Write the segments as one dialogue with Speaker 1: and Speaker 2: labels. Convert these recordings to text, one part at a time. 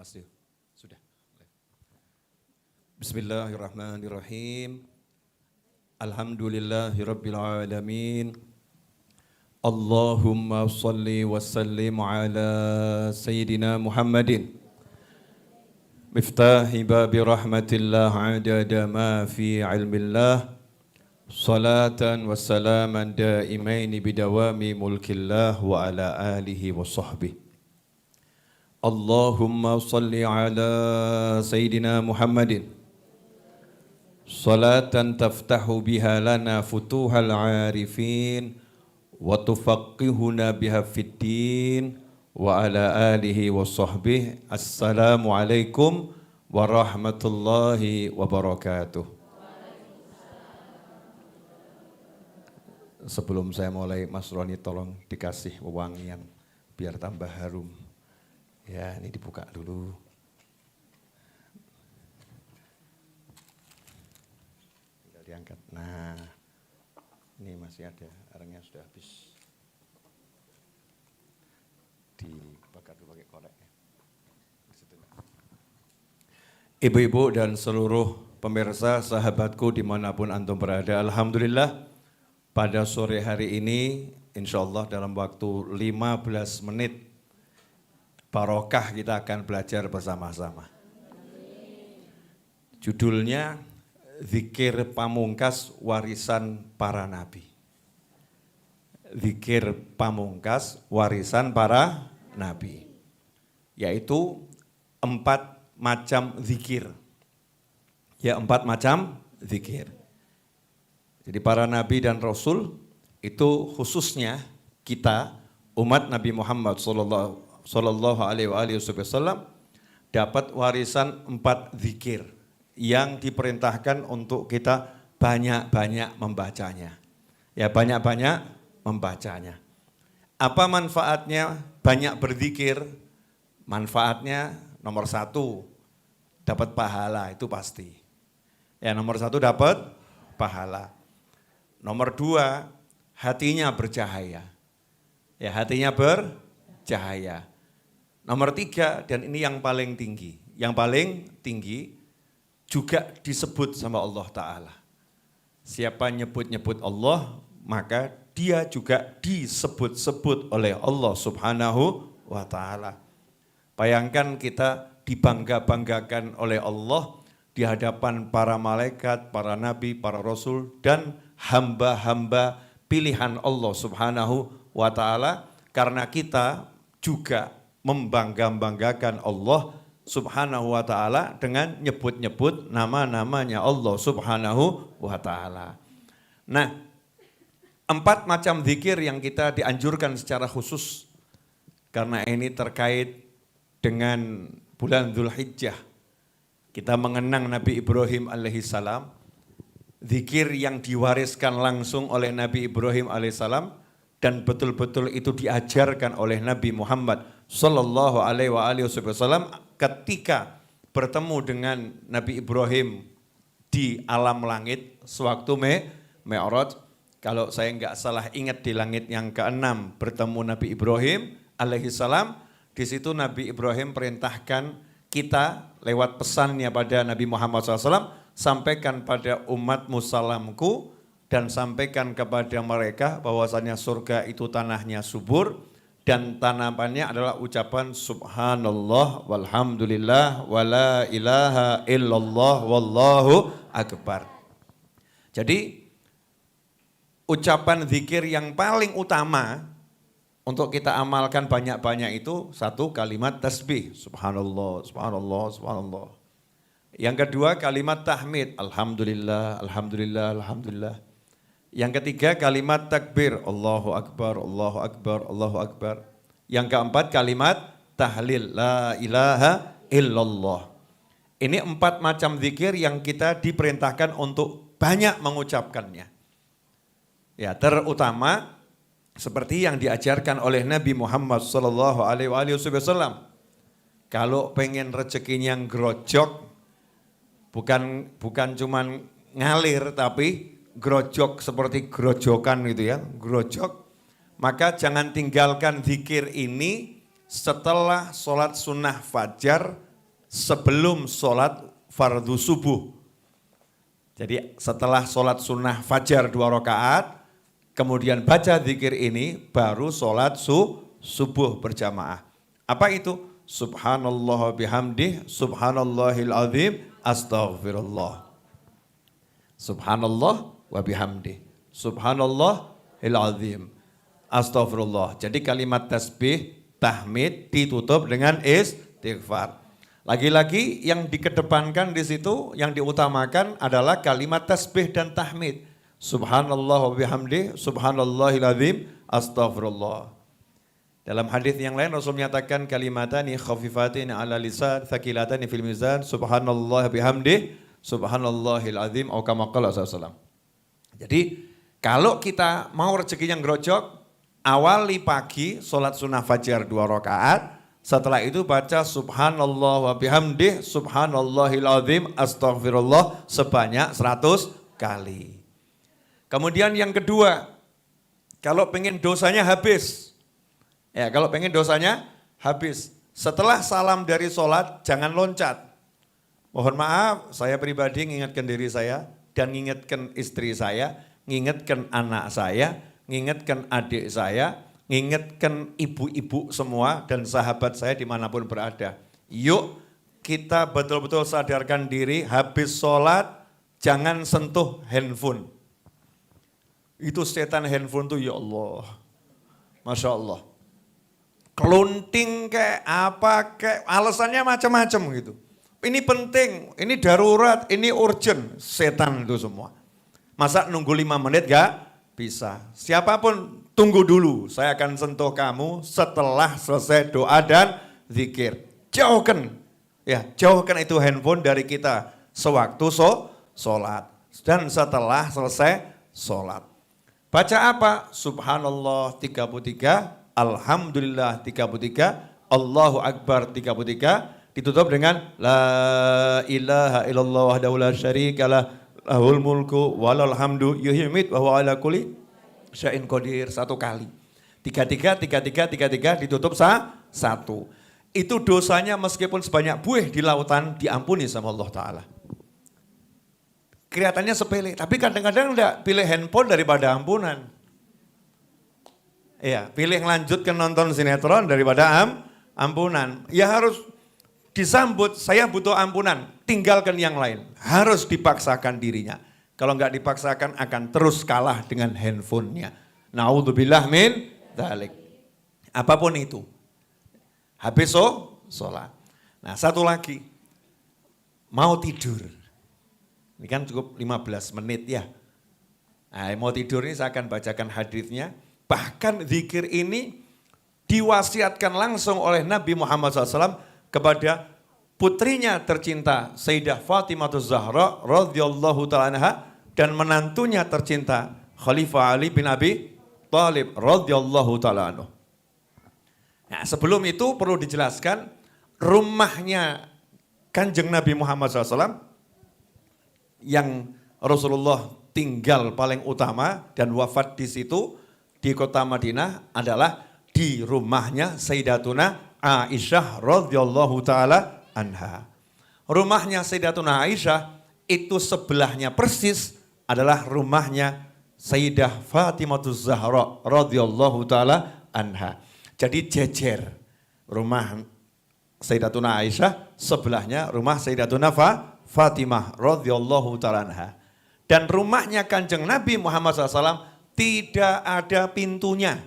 Speaker 1: Mas Dio, sudah. Bismillahirrahmanirrahim. Alhamdulillahirabbil alamin. Allahumma salli wa sallim ala sayyidina Muhammadin. Miftahi babi rahmatillah adada ma fi ilmillah. Salatan wa salaman daimaini bidawami mulkillah wa ala alihi wa sahbihi. Allahumma salli ala sayyidina Muhammadin. Salatan taftahu biha lana futuhal arifin wa tufaqihuna biha fid din wa ala alihi wa sahbihi. Assalamu alaikum warahmatullahi wabarakatuh. Sebelum saya mulai, Mas Roni tolong dikasih wewangian biar tambah harum. Ya, ini dibuka dulu. Tinggal diangkat. Nah, ini masih ada, arangnya sudah habis. Dibakar dulu pakai korek. Ibu-ibu dan seluruh pemirsa, sahabatku dimanapun antum berada, alhamdulillah pada sore hari ini, insya Allah dalam waktu 15 menit, barokah kita akan belajar bersama-sama. Judulnya Zikir Pamungkas Warisan Para Nabi. Zikir Pamungkas Warisan Para Nabi. Yaitu 4 macam zikir. Ya, 4 macam zikir. Jadi para nabi dan rasul itu khususnya kita umat Nabi Muhammad sallallahu alaihi wasallam dapat warisan 4 zikir yang diperintahkan untuk kita banyak-banyak membacanya. Ya, banyak-banyak membacanya. Apa manfaatnya banyak berzikir? Manfaatnya nomor 1, dapat pahala, itu pasti. Ya, nomor 1 dapat pahala. Nomor 2, hatinya bercahaya. Ya, hatinya bercahaya. Nomor 3, dan ini yang paling tinggi. Yang paling tinggi juga disebut sama Allah Ta'ala. Siapa nyebut-nyebut Allah, maka dia juga disebut-sebut oleh Allah Subhanahu wa Ta'ala. Bayangkan kita dibangga-banggakan oleh Allah di hadapan para malaikat, para nabi, para rasul, dan hamba-hamba pilihan Allah Subhanahu wa Ta'ala, karena kita juga membangga-banggakan Allah Subhanahu wa Ta'ala dengan nyebut-nyebut nama-namanya Allah Subhanahu wa Ta'ala. Nah, 4 macam zikir yang kita dianjurkan secara khusus karena ini terkait dengan bulan Dzulhijjah. Kita mengenang Nabi Ibrahim alaihissalam, zikir yang diwariskan langsung oleh Nabi Ibrahim alaihissalam dan betul-betul itu diajarkan oleh Nabi Muhammad sallallahu alaihi wasallam ketika bertemu dengan Nabi Ibrahim di alam langit sewaktu Mi'raj. Kalau saya enggak salah ingat di langit yang ke-6 bertemu Nabi Ibrahim alaihissalam, di situ Nabi Ibrahim perintahkan kita lewat pesannya pada Nabi Muhammad SAW, sampaikan pada umatmu salamku dan sampaikan kepada mereka bahwasanya surga itu tanahnya subur dan tanamannya adalah ucapan subhanallah walhamdulillah wala ilaha illallah wallahu akbar. Jadi ucapan zikir yang paling utama untuk kita amalkan banyak-banyak itu 1 kalimat tasbih, subhanallah, subhanallah, subhanallah. Yang kedua kalimat tahmid, alhamdulillah, alhamdulillah, alhamdulillah. Yang ketiga kalimat takbir, Allahu akbar, Allahu akbar, Allahu akbar. Yang keempat kalimat tahlil, la ilaha illallah. Ini 4 macam zikir yang kita diperintahkan untuk banyak mengucapkannya. Ya, terutama seperti yang diajarkan oleh Nabi Muhammad sallallahu alaihi wasallam. Kalau pengen rezekinya grojok, bukan cuman ngalir tapi grojok seperti grojokan gitu ya, grojok. Maka jangan tinggalkan zikir ini setelah sholat sunnah fajar sebelum sholat fardu subuh. Jadi setelah sholat sunnah fajar 2 rakaat, kemudian baca zikir ini, baru sholat subuh berjamaah. Apa itu? Subhanallah bihamdih, subhanallahil azim, astaghfirullah. Subhanallah wa bihamdih, subhanallahil azim, astaghfirullah. Jadi kalimat tasbih, tahmid ditutup dengan istighfar. Lagi-lagi yang dikedepankan di situ, yang diutamakan adalah kalimat tasbih dan tahmid. Subhanallah wa bihamdih, subhanallahil azim, astaghfirullah. Dalam hadis yang lain Rasul menyatakan kalimatani khafifatin ala lisan, thaqilatani fil mizan, subhanallah bihamdih, subhanallahil azim, atau kama qala sallallahu. Jadi kalau kita mau rezekinya ngerojok, awali pagi sholat sunnah fajar 2 rakaat. Setelah itu baca subhanallah wa bihamdih, subhanallahil azim, astaghfirullah sebanyak 100 kali. Kemudian yang kedua, kalau pengen dosanya habis. Ya, kalau pengen dosanya habis. Setelah salam dari sholat, jangan loncat. Mohon maaf, saya pribadi mengingatkan diri saya dan mengingatkan istri saya, mengingatkan anak saya, mengingatkan adik saya, mengingatkan ibu-ibu semua dan sahabat saya dimanapun berada. Yuk kita betul-betul sadarkan diri, habis sholat jangan sentuh handphone. Itu setan handphone tuh ya Allah, Masya Allah. Kelunting kayak apa, kayak alasannya macam-macam gitu. Ini penting, ini darurat, ini urgent, setan itu semua. Masa nunggu 5 menit gak bisa. Siapapun tunggu dulu, saya akan sentuh kamu setelah selesai doa dan zikir. Jauhkan, ya jauhkan itu handphone dari kita sewaktu sholat dan setelah selesai sholat. Baca apa? Subhanallah 33, Alhamdulillah 33, Allahu Akbar 33, ditutup dengan La ilaha illallah wahdahu la syarikalah lahul mulku walal hamdu yuhyi wa yumiitu wa huwa ala kulli syai'in qadir 1 kali. 33 ditutup 1. Itu dosanya meskipun sebanyak buih di lautan diampuni sama Allah Ta'ala. Kelihatannya sepele, tapi kadang-kadang enggak, pilih handphone daripada ampunan. Iya, pilih melanjutkan nonton sinetron daripada ampunan. Ya harus disambut, saya butuh ampunan, tinggalkan yang lain. Harus dipaksakan dirinya. Kalau enggak dipaksakan akan terus kalah dengan handphonenya. Na'udzubillah min dzalik. Apapun itu. Habis sholat. Nah satu lagi, mau tidur. Ini kan cukup 15 menit ya. Nah, mau tidur ini saya akan bacakan hadisnya. Bahkan zikir ini diwasiatkan langsung oleh Nabi Muhammad SAW kepada putrinya tercinta Sayyidah Fatimah Zahra radhiyallahu ta'ala anha dan menantunya tercinta Khalifah Ali bin Abi Thalib radhiyallahu ta'ala anhu. Nah, sebelum itu perlu dijelaskan rumahnya Kanjeng Nabi Muhammad SAW yang Rasulullah tinggal paling utama dan wafat di situ di kota Madinah adalah di rumahnya Sayyidatuna Aisyah radhiyallahu taala anha. Rumahnya Sayyidatuna Aisyah itu sebelahnya persis adalah rumahnya Sayyidah Fatimah Zahra radhiyallahu taala anha. Jadi jejer rumah Sayyidatuna Aisyah, sebelahnya rumah Sayyidatuna Fatimah radhiyallahu ta'ala anha. Dan rumahnya Kanjeng Nabi Muhammad SAW tidak ada pintunya.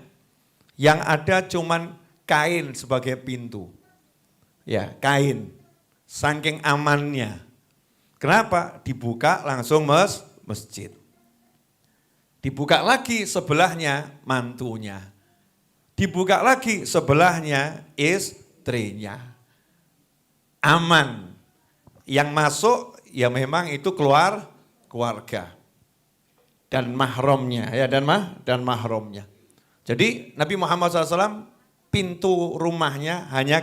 Speaker 1: Yang ada cuman kain sebagai pintu. Ya, kain. Saking amannya. Kenapa? Dibuka langsung masjid. Dibuka lagi sebelahnya mantunya. Dibuka lagi sebelahnya istrinya. Aman. Yang masuk ya memang itu keluarga dan mahramnya ya dan mahramnya. Jadi Nabi Muhammad SAW pintu rumahnya hanya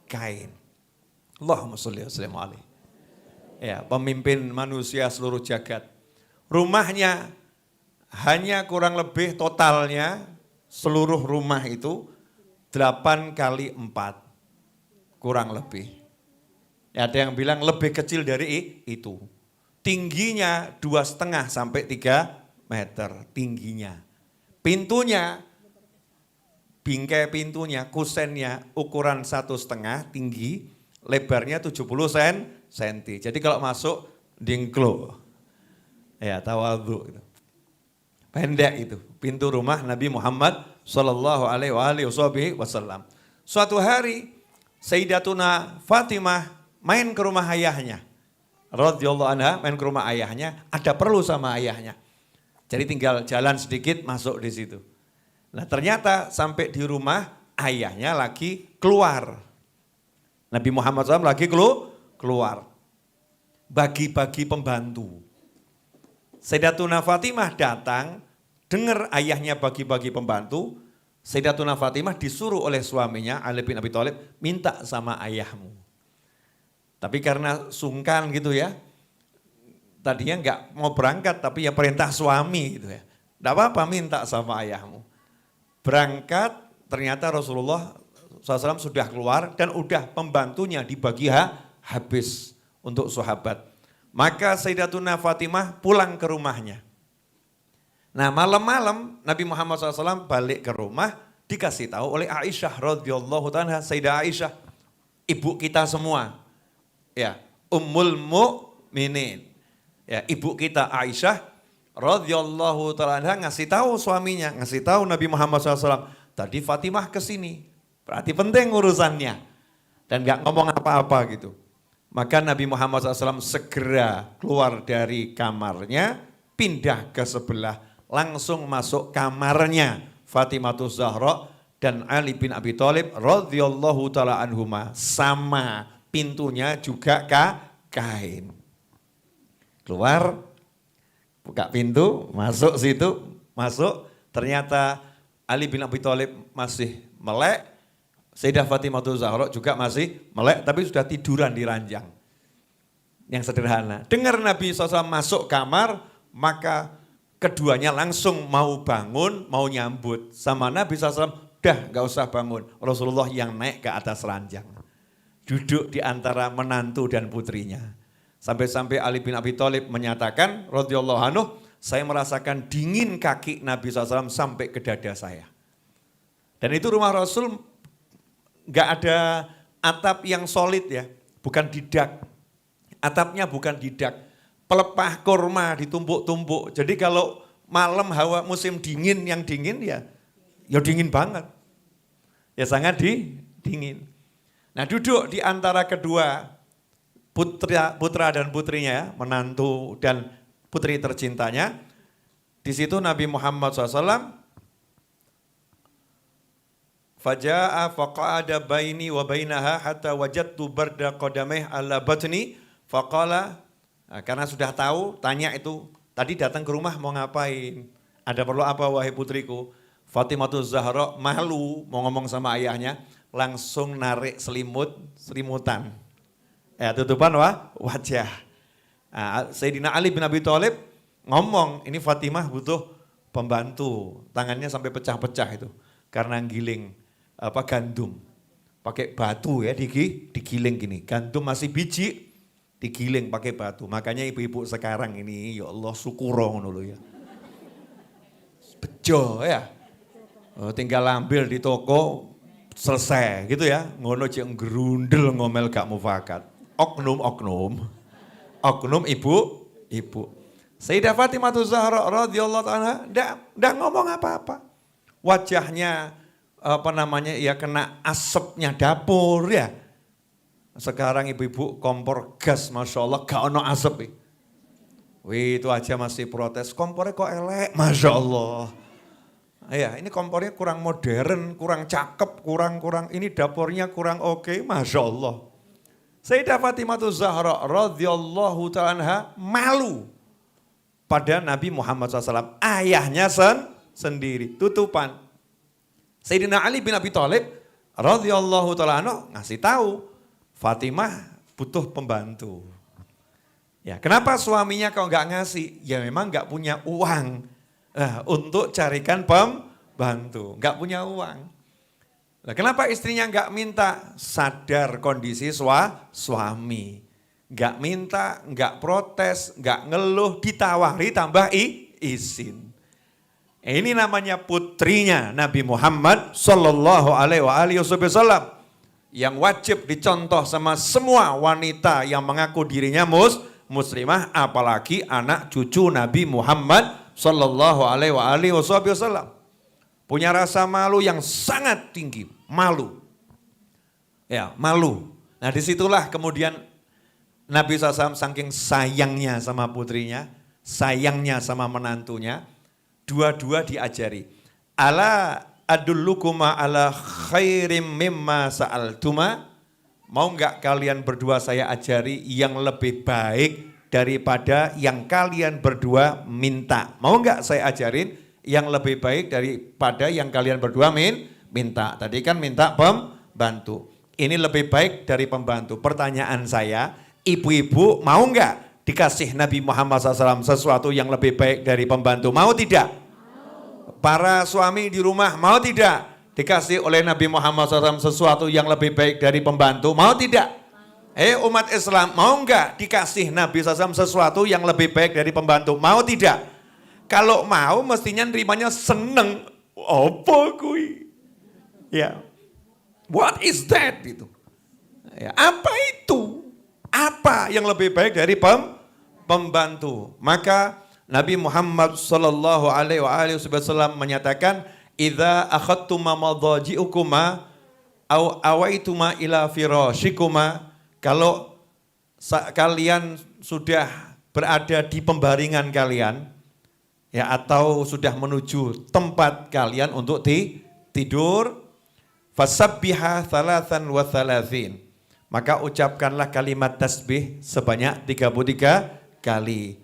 Speaker 1: kain. Allahumma sholli wa sallim alaihi. Ya, pemimpin manusia seluruh jagat. Rumahnya hanya kurang lebih totalnya seluruh rumah itu 8 kali 4 kurang lebih. Ya, ada yang bilang lebih kecil dari itu. Tingginya 2,5 sampai 3 meter tingginya. Pintunya, bingkai pintunya, kusennya ukuran 1,5 tinggi, lebarnya 70 cm. Jadi kalau masuk dingklo, ya tawadhu. Pendek itu, pintu rumah Nabi Muhammad Sallallahu Alaihi Wasallam. Suatu hari Sayyidatuna Fatimah main ke rumah ayahnya. Radhiyallahu anha main ke rumah ayahnya, ada perlu sama ayahnya. Jadi tinggal jalan sedikit masuk di situ. Nah ternyata sampai di rumah ayahnya lagi keluar. Nabi Muhammad SAW lagi keluar. Bagi-bagi pembantu. Sayyidatuna Fatimah datang, dengar ayahnya bagi-bagi pembantu. Sayyidatuna Fatimah disuruh oleh suaminya Ali bin Abi Thalib, minta sama ayahmu. Tapi karena sungkan gitu ya, tadinya enggak mau berangkat tapi ya perintah suami gitu ya. Enggak apa-apa minta sama ayahmu. Berangkat ternyata Rasulullah SAW sudah keluar dan udah pembantunya dibagi habis untuk sahabat. Maka Sayyidatuna Fatimah pulang ke rumahnya. Nah malam-malam Nabi Muhammad SAW balik ke rumah dikasih tahu oleh Aisyah radhiyallahu ta'ala, Sayyidah Aisyah, ibu kita semua. Ya, Ummul Mukminin. Ya, ibu kita Aisyah radhiyallahu ta'ala ngasih tahu suaminya, ngasih tahu Nabi Muhammad SAW, tadi Fatimah kesini, berarti penting urusannya. Dan gak ngomong apa-apa gitu. Maka Nabi Muhammad SAW segera keluar dari kamarnya, pindah ke sebelah, langsung masuk kamarnya Fatimatus Zahra dan Ali bin Abi Thalib radhiyallahu ta'ala anhuma. Sama pintunya juga kain. Keluar, buka pintu, masuk situ, masuk. Ternyata Ali bin Abi Thalib masih melek, Sayyidah Fatimatul Zahra juga masih melek, tapi sudah tiduran di ranjang. Yang sederhana. Dengar Nabi SAW masuk kamar, maka keduanya langsung mau bangun, mau nyambut. Sama Nabi SAW, udah gak usah bangun. Rasulullah yang naik ke atas ranjang. Duduk di antara menantu dan putrinya. Sampai-sampai Ali bin Abi Thalib menyatakan, radhiyallahu anhu, saya merasakan dingin kaki Nabi SAW sampai ke dada saya. Dan itu rumah Rasul gak ada atap yang solid ya, bukan didak. Atapnya bukan didak, pelepah kurma ditumpuk-tumpuk. Jadi kalau malam hawa musim dingin, yang dingin ya dingin banget. Ya sangat dingin. Nah duduk di antara kedua putra dan putrinya ya, menantu dan putri tercintanya. Di situ Nabi Muhammad SAW faja'a faqa'ada baini wa bainaha hatta wajadtu barda qadamih ala batni faqala, karena sudah tahu, tanya itu, tadi datang ke rumah mau ngapain? Ada perlu apa wahai putriku? Fatimatul Zahra malu mau ngomong sama ayahnya, langsung narik selimutan. Ya tutupan wajah. Nah, Sayyidina Ali bin Abi Thalib ngomong, ini Fatimah butuh pembantu, tangannya sampai pecah-pecah itu karena giling gandum, pakai batu ya digiling gini, gandum masih biji digiling pakai batu. Makanya ibu-ibu sekarang ini ya Allah syukuro ngono lho ya, bejo ya, tinggal ambil di toko selesai gitu ya, ngono cek ngerundel ngomel gak mufakat. Oknum ibu. Sayyidah Fatimatul Zahra radhiyallahu anha enggak ngomong apa-apa. Wajahnya ya kena asapnya dapur ya. Sekarang ibu-ibu kompor gas, Masya Allah gak ono asap. Wih itu aja masih protes, kompornya kok elek, Masya Allah. Ya ini kompornya kurang modern, kurang cakep, kurang ini dapurnya kurang oke, Masya Allah. Sayyidah Fatimatul Zahra radhiyallahu ta'ala anha malu pada Nabi Muhammad SAW. Ayahnya sendiri, tutupan. Sayyidina Ali bin Abi Thalib radhiyallahu ta'ala anhu ngasih tahu Fatimah butuh pembantu. Ya, kenapa suaminya kalau nggak ngasih? Ya memang nggak punya uang untuk carikan pembantu, nggak punya uang. Nah, kenapa istrinya nggak minta? Sadar kondisi suami. Nggak minta, nggak protes, nggak ngeluh, ditawari tambah izin. Ini namanya putrinya Nabi Muhammad Sallallahu Alaihi Wasallam yang wajib dicontoh sama semua wanita yang mengaku dirinya muslimah, apalagi anak cucu Nabi Muhammad Sallallahu Alaihi Wasallam. Punya rasa malu yang sangat tinggi, malu. Ya, malu. Nah, disitulah kemudian Nabi SAW saking sayangnya sama putrinya, sayangnya sama menantunya, dua-dua diajari. Ala adullukuma ala khairim mimma sa'altuma. Mau enggak kalian berdua saya ajari yang lebih baik daripada yang kalian berdua minta. Mau enggak saya ajarin yang lebih baik daripada yang kalian berdua minta. Tadi kan minta pembantu. Ini lebih baik dari pembantu. Pertanyaan saya, ibu-ibu mau enggak dikasih Nabi Muhammad SAW sesuatu yang lebih baik dari pembantu? Mau tidak? Para suami di rumah mau tidak dikasih oleh Nabi Muhammad SAW sesuatu yang lebih baik dari pembantu? Mau tidak? Umat Islam mau enggak dikasih Nabi SAW sesuatu yang lebih baik dari pembantu? Mau tidak? Kalau mau mestinya nerimanya seneng. Apa kui? Ya. What is that? Gitu. Ya, apa itu? Apa yang lebih baik dari pembantu? Maka Nabi Muhammad sallallahu alaihi wasallam menyatakan, "Idza akhadtuma madhaji'ukuma aw awaituma ila firashikuma." Kalau kalian sudah berada di pembaringan kalian, ya, atau sudah menuju tempat kalian untuk tidur, fasabbiha thalathan wa thalathin. Maka ucapkanlah kalimat tasbih sebanyak 33 kali.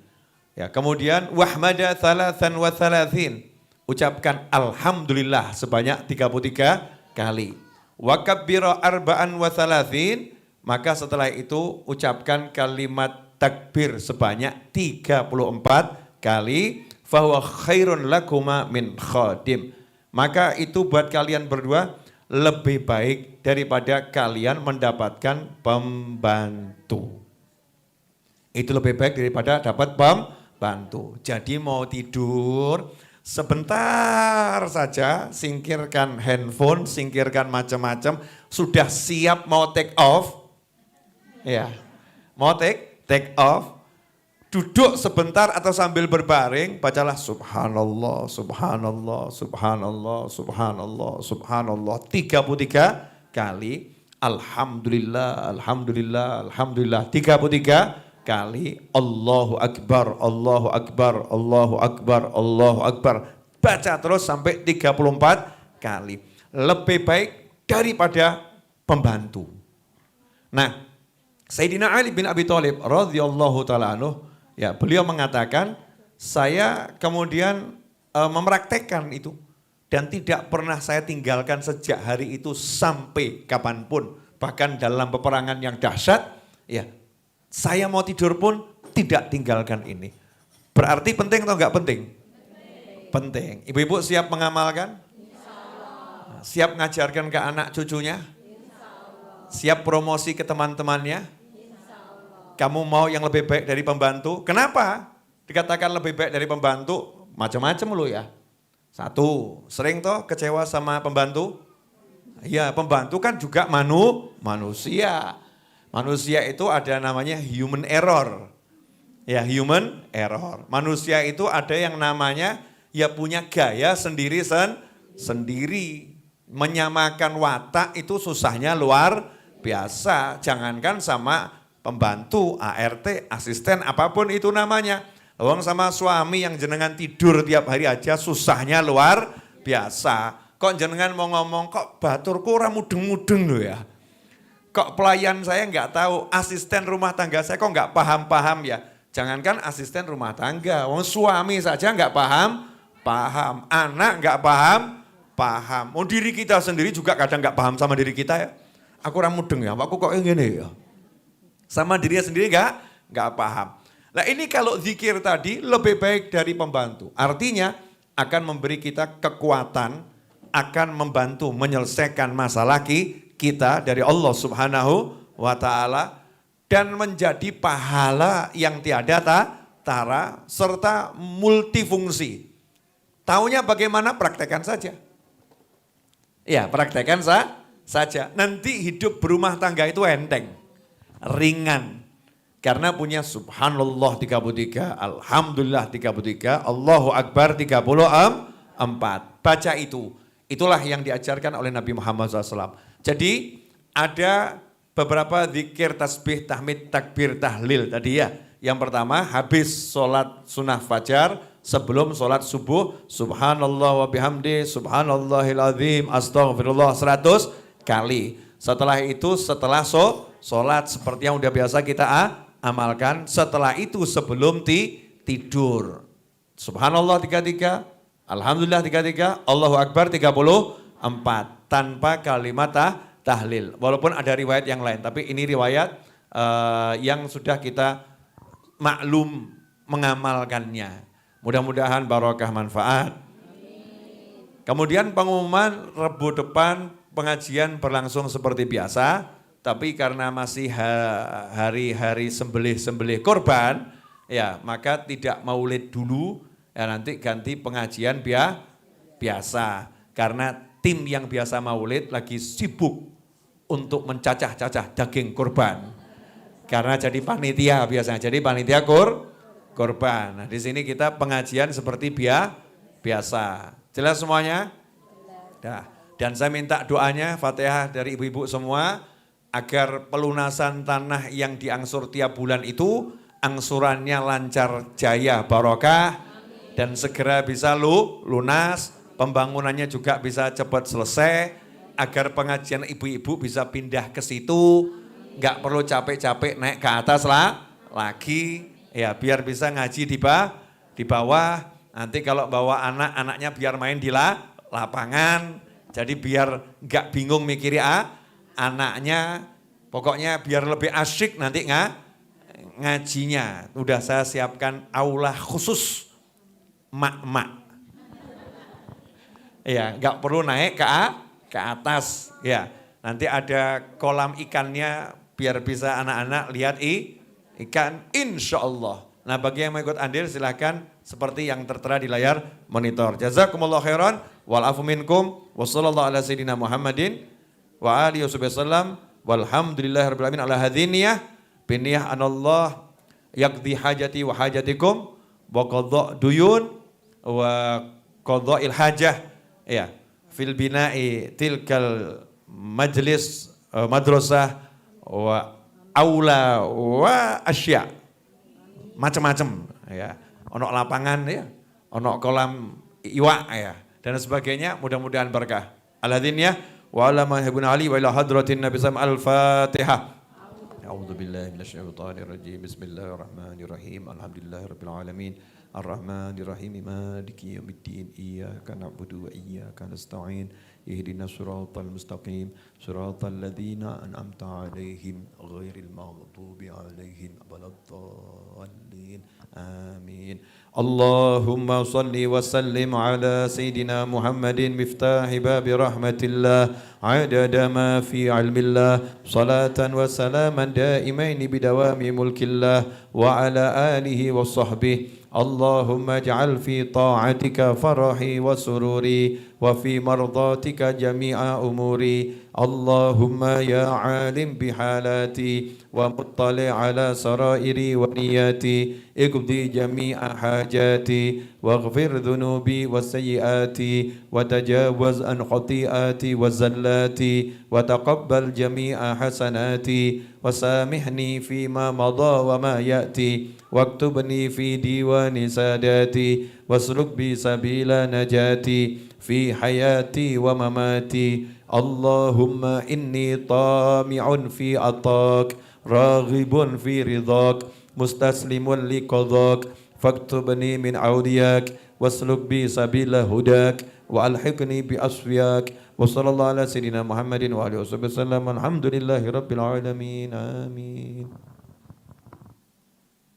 Speaker 1: Ya, kemudian wahmada thalathan wa thalathin. Ucapkan alhamdulillah sebanyak 33 kali. Wa kabbira arba'an wa thalathin. Maka setelah itu ucapkan kalimat takbir sebanyak 34 kali. Fahuwa khairun lakuma min khadim. Maka itu buat kalian berdua lebih baik daripada kalian mendapatkan pembantu. Itu lebih baik daripada dapat pembantu. Jadi mau tidur sebentar saja, singkirkan handphone, singkirkan macam-macam, sudah siap mau take off. Ya. Mau take off. Duduk sebentar atau sambil berbaring, bacalah subhanallah, subhanallah, subhanallah, subhanallah, subhanallah 33 kali. Alhamdulillah, alhamdulillah, alhamdulillah 33 kali. Allahu akbar, Allahu akbar, Allahu akbar, Allahu akbar. Baca terus sampai 34 kali. Lebih baik daripada pembantu. Nah, Sayyidina Ali bin Abi Thalib radhiyallahu taala anhu, ya, beliau mengatakan, saya kemudian mempraktekkan itu dan tidak pernah saya tinggalkan sejak hari itu sampai kapanpun. Bahkan dalam peperangan yang dahsyat, ya, saya mau tidur pun tidak tinggalkan ini. Berarti penting atau enggak penting? Penting. Ibu-ibu siap mengamalkan? Siap ngajarkan ke anak cucunya? Siap promosi ke teman-temannya? Kamu mau yang lebih baik dari pembantu? Kenapa dikatakan lebih baik dari pembantu? Macam-macam lo ya. Satu, sering toh kecewa sama pembantu? Ya, pembantu kan juga manusia. Manusia itu ada namanya human error. Ya, human error. Manusia itu ada yang namanya ya punya gaya sendiri. Menyamakan watak itu susahnya luar biasa. Jangankan sama pembantu, ART, asisten, apapun itu namanya. Wong sama suami yang jenengan tidur tiap hari aja susahnya luar biasa. Kok jenengan mau ngomong, kok baturku ora mudeng-mudeng loh ya. Kok pelayan saya nggak tahu, asisten rumah tangga saya kok nggak paham ya. Jangankan asisten rumah tangga, wong suami saja nggak paham, anak nggak paham. Oh, diri kita sendiri juga kadang nggak paham sama diri kita ya. Aku ora mudeng ya, aku kok gini ya. Sama dirinya sendiri nggak paham. Nah, ini kalau zikir tadi lebih baik dari pembantu. Artinya akan memberi kita kekuatan akan membantu menyelesaikan masalah kita dari Allah Subhanahu wa Ta'ala dan menjadi pahala yang tiada tara serta multifungsi. Taunya bagaimana? Praktekkan saja. Ya, praktekkan saja. Nanti hidup berumah tangga itu enteng, ringan. Karena punya subhanallah 33, alhamdulillah 33, Allahu Akbar 34. Baca itu. Itulah yang diajarkan oleh Nabi Muhammad SAW. Jadi ada beberapa zikir, tasbih, tahmid, takbir, tahlil tadi ya. Yang pertama habis sholat sunnah fajar, sebelum sholat subuh, subhanallah wa bihamdi, subhanallahil azim, astaghfirullah 100 kali. Setelah itu setelah sholat seperti yang udah biasa kita amalkan. Setelah itu sebelum tidur, subhanallah 33, alhamdulillah 33, Allahu Akbar 34 tanpa kalimat tahlil. Walaupun ada riwayat yang lain, tapi ini riwayat yang sudah kita maklum mengamalkannya. Mudah-mudahan barokah manfaat. Kemudian pengumuman Rebu depan pengajian berlangsung seperti biasa, tapi karena masih hari-hari sembelih korban, ya maka tidak maulid dulu, ya nanti ganti pengajian biasa. Karena tim yang biasa maulid lagi sibuk untuk mencacah-cacah daging korban. Karena jadi panitia biasanya, jadi panitia korban. Nah di sini kita pengajian seperti biasa. Jelas semuanya? Dah. Dan saya minta doanya Fatihah dari ibu-ibu semua agar pelunasan tanah yang diangsur tiap bulan itu angsurannya lancar jaya barokah dan segera bisa lunas, pembangunannya juga bisa cepat selesai agar pengajian ibu-ibu bisa pindah ke situ, nggak perlu capek-capek naik ke atas lagi, ya biar bisa ngaji di bawah. Nanti kalau bawa anak-anaknya biar main di lapangan, jadi biar nggak bingung mikiri anaknya, pokoknya biar lebih asyik nanti ngajinya. Udah saya siapkan aula khusus mak-mak. Ya, nggak perlu naik ke atas. Ya, nanti ada kolam ikannya biar bisa anak-anak lihat ikan, insya Allah. Nah bagi yang mau ikut andil silahkan seperti yang tertera di layar monitor. Jazakumullah khairan wal afu minkum wa sallallahu ala sayyidina Muhammadin wa alihi wasallam walhamdulillahirabbil alamin ala hadhiniyah biniyah anallah yaqdi hajati wa hajatikum wa qadha duyun wa qadha'il hajah ya fil bina'i tilkal majlis madrasah wa aula wa asya macam-macam ya, ono lapangan ya, ono kolam iwa ya dan sebagainya. Mudah-mudahan berkah. Alladzina wa ala ma habuna ali wa ila hadratin nabi sallallahu alaihi wasallam. Al-Fatihah. A'udzu billahi minasyaitonir rajim. Bismillahirrahmanirrahim. Alhamdulillahirabbil alamin. Ar-Rahmanir-Rahim. Maliki yaumiddin. Iyyaka na'budu wa iyyaka nasta'in. Ihdinas siratal mustaqim. Siratal ladzina an'amta 'alaihim ghairil maghdubi 'alaihim waladdallin. Amin. Allahumma salli wa sallim ala sayyidina Muhammadin miftahi babi rahmatillah adada ma fi ilmillah salatan wa salaman daimaini bidawami mulkillah wa ala alihi wa sahbihi. Allahumma ij'al fi ta'atika farahi wa sururi wa fi mardatika jami'a umuri. Allahumma ya alim bihalati wa muttali ala sarairi wa niyati iqdi jami'a hajati waghfir dhunubi wa sayyiati wa tajawaz an khati'ati wa zallati wa taqabbal jami'a hasanati wa samihni fima madha wa ma ya'ti waktubni fi diwani sadati wasluk bi sabila najati fi hayati wa mamati. Allahumma inni tami'un fi atak raghibun fi ridhak mustaslimun li qadak faktubni min awdiyak wasluk bi sabila hudak wa alhiqni bi asfiyak wa sallallahu ala sayyidina Muhammadin wa alihi wasallam. Alhamdulillahi rabbil alamin. Amin.